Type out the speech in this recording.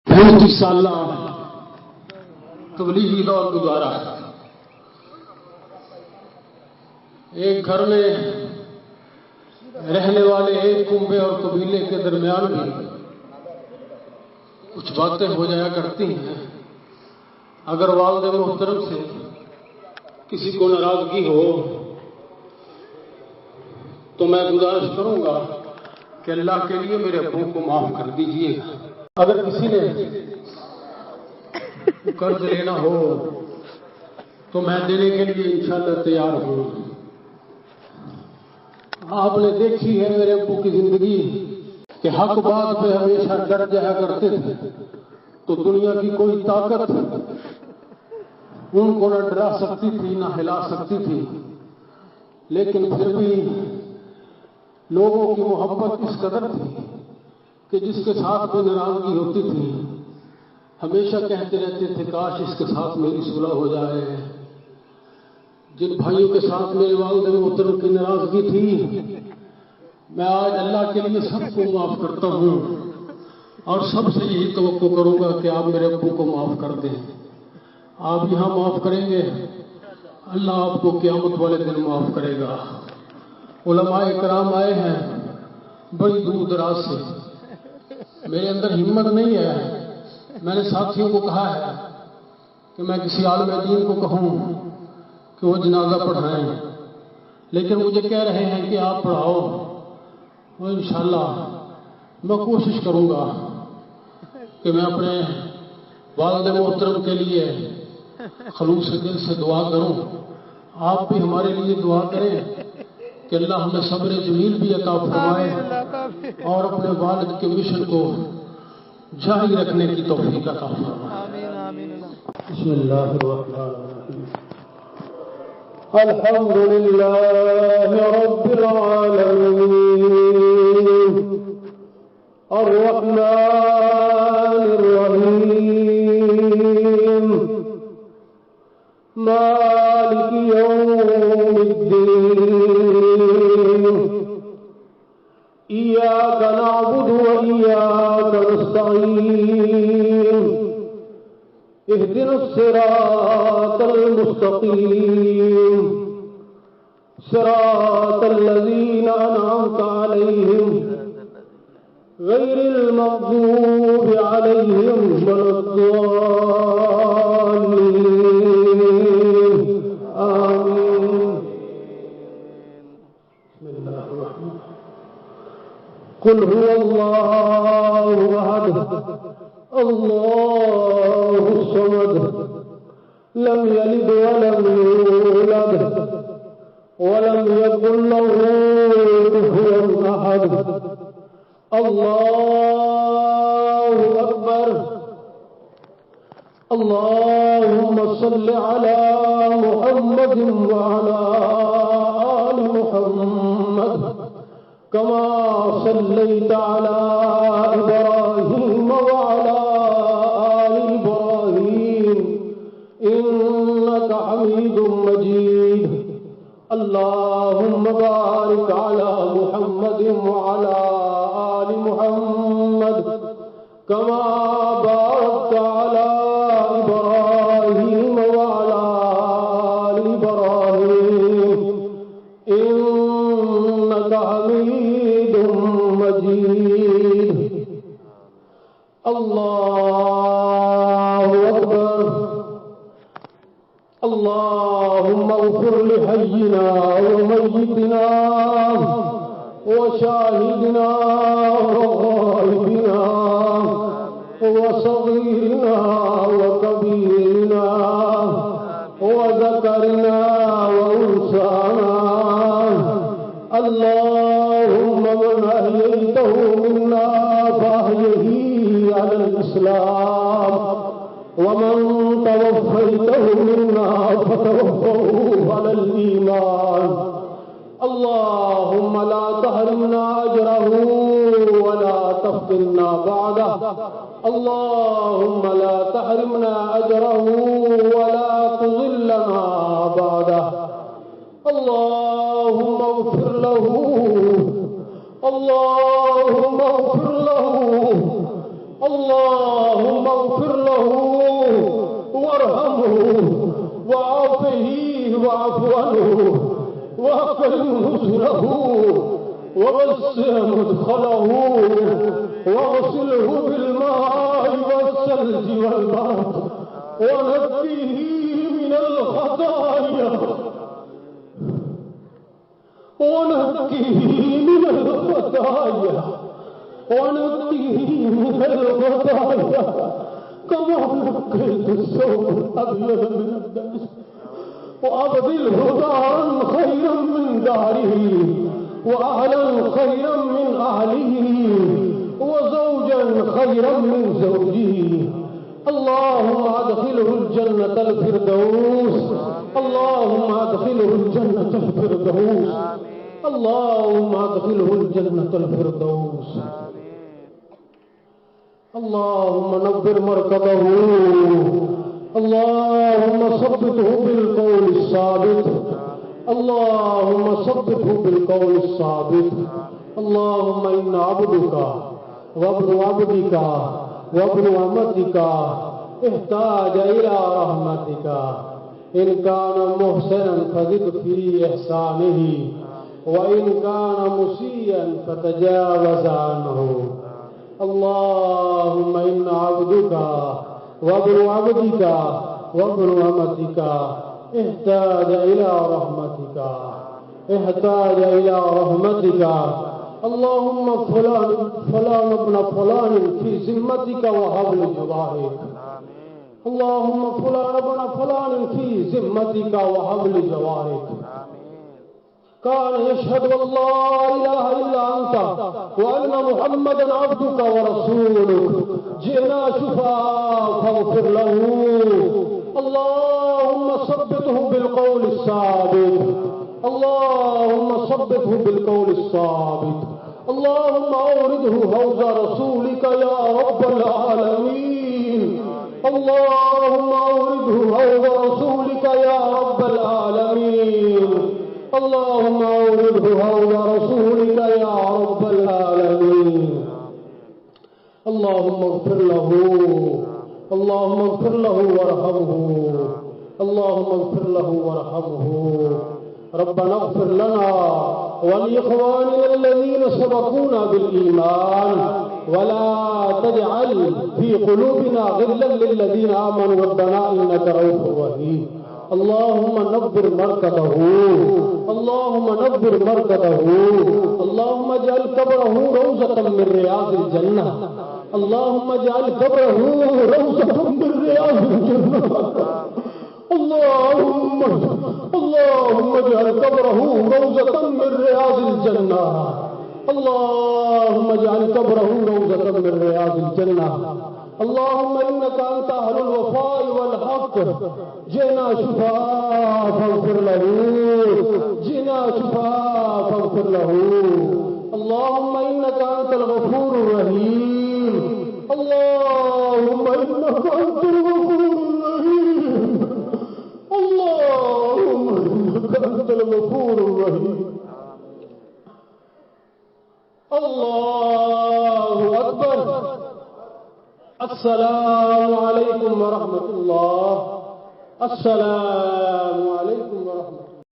35 साल तबलीगी दौर गुजारा। एक घर में रहने वाले एक कुंबे और कबीले के दरमियान भी कुछ बातें हो जाया करती हैं। अगर वालिद मोहतरम से किसी को नाराजगी हो तो मैं गुजारिश करूंगा कि अल्लाह के लिए मेरे अब्बू को माफ कर दीजिएगा। अगर किसी ने कर्ज लेना हो तो मैं देने के लिए इंशाअल्लाह तैयार हूं। आपने देखी है मेरे अब्बू की जिंदगी कि हक बात पे हमेशा डट जाया करते थे, तो दुनिया की कोई ताकत उनको न डरा सकती थी न हिला सकती थी। लेकिन फिर भी लोगों की मोहब्बत इस कदर थी कि जिसके साथ में नाराजगी होती थी हमेशा कहते रहते थे काश इसके साथ मेरी सुलह हो जाए। जिन भाइयों के साथ मेरे वालिद मोहतरम की नाराजगी थी, मैं आज अल्लाह के लिए सबको माफ करता हूं और सबसे यही तवक्को करूंगा कि आप मेरे अब्बू को माफ कर दें। आप यहां माफ करेंगे, अल्लाह आपको क़यामत वाले दिन माफ करेगा। उलमाए कराम आए हैं बड़ी दूर दराज से, मेरे अंदर हिम्मत नहीं है। मैंने साथियों को कहा है कि मैं किसी आलिम दीन को कहूं कि वो जनाजा पढ़ाएं, लेकिन मुझे कह रहे हैं कि आप पढ़ाओ। तो इंशाअल्लाह मैं कोशिश करूंगा कि मैं अपने वालिद मोहतरम के लिए खलूस दिल से दुआ करूं। आप भी हमारे लिए दुआ करें कि अल्लाह हमें सब्र जमील भी अता फरमाए और अपने वालिद के मिशन को जारी रखने की तौफीक अता फरमाए। बिस्मिल्लाहिर्रहमानिर्रहीम। अल्हम्दुलिल्लाहि रब्बिल आलमीन अर्रहमानिर्रहीम मालिकि यौमिद्दीन इय्याका नअबुदु व इय्याका नस्तईन इहदिनस सिरातल मुस्तकीम सिरातल लज़ीना अनअमता अलैहिम गैरिल मग़दूबि अलैहिम वलद्दाल्लीन आमीन। बिस्मिल्लाहिर्रहमानिर्रहीम। कुल हुवल्लाहु अहद अल्लाहु समद लम यलिद वलम यूलद वलम यकुल लहू कुफुवन अहद। अल्लाहु अकबर। अल्लाहुम्मा सल्लि अला मुहम्मदिन व अला आलि मुहम्मद कमा सल्लैता अला इब्राहीम व अला आलि इब्राहीम इन्नका हमीदुम मजीद। अल्लाहुम्मा बारिक अला मुहम्मदिन व अला आलि मुहम्मद कमा बारकता अला इब्राहीम व अला आलि इब्राहीम इन्नका हमीदुम मजीद। अल्लाहु अकबर। अल्लाहुम्मा इग़फिर लिहय्यिना व मय्यितिना व शाहिदिना व गाइबिना व सगीरिना व कबीरिना व ज़करिना व उन्साना। अल्लाहुम्मा मन अहयैतहु मिन्ना फअहयिही अलल इस्लाम वमन तवफ़्फ़ैतहु मिन्ना फ़तवफ़्फ़हु अलल ईमान। अल्लाहुम्मा ला तहरिमना अजरहु वला तफ्तिना बअदह। अल्लाहुम्मा ला तहरिमना अजरहु वला तुज़िल्लना बअदह। अल्लाहुम्मा इग़फिर लहू। अल्लाहुम्मा इग़फिर लहू। अल्लाहुम्मा وارحمه وعافه واعف عنه واكرم نزله ووسع مدخله واغسله بالماء والثلج والبرد ونقيه من الخطايا كما نقيت الثوب الأبيض من الدنس وأبدله دارا خيرا من داره وأهلا خيرا من أهله وزوجا خيرا من زوجه. اللهم أدخله الجنة الفردوس اللهم أدخله الجنة الفردوس اللهم أدخله الجنة الفردوس. اللهم نبر مركبه اللهم ثبته بالقول الثابت اللهم ثبته بالقول الثابت. اللهم إن عبدك وابن عبدك وابن أمتك احتاج إلى رحمتك إن كان محسنا فزد في إحسانه وإن كان مسيئا فتجاوز عنه. اللهم إن عبدك وابن عبدك وابن أمتك احتاج إلى رحمتك اللهم فلان ابن فلان في ذمتك وحبل جوارك اللهم فلان ابن فلان في ذمتك وحبل جوارك. كان يشهد أن لا إله إلا أنت وأن محمدا عبدك ورسولك جئنا شفاء فاغفر له. اللهم ثبته بالقول الثابت اللهم ثبته بالقول الثابت. اللهم أورده حوض رسولك يا رب العالمين. اللهم أورده حوض رسولك يا رب العالمين. اللهم أورده حوض رسولك يا رب العالمين. اللهم اغفر له اللهم اغفر له وارحمه اللهم اغفر له وارحمه. ربنا اغفر لنا ولإخواننا الذين سبقونا بالإيمان ولا تجعل في قلوبنا غلا للذين آمنوا ربنا إنك رؤوف رحيم. اللهم نبر مركزه اللهم نبر مركزه اللهم اجعل قبره روضة من رياض الجنة اللهم اجعل قبره روضة من رياض الجنة. اللهم اجعل قبره روضة من رياض الجنة اللهم اجعل قبره روضة من رياض الجنة. اللهم إنك أنت أهل الوفاء والحق جئنا شفاء فاغفر له جئنا شفاء فاغفر له. اللهم إنك أنت الغفور الرحيم اللهم إنك أنت الغفور الرحيم اللهم إنك أنت الغفور الرحيم. الله أكبر. السلام عليكم ورحمة الله. السلام عليكم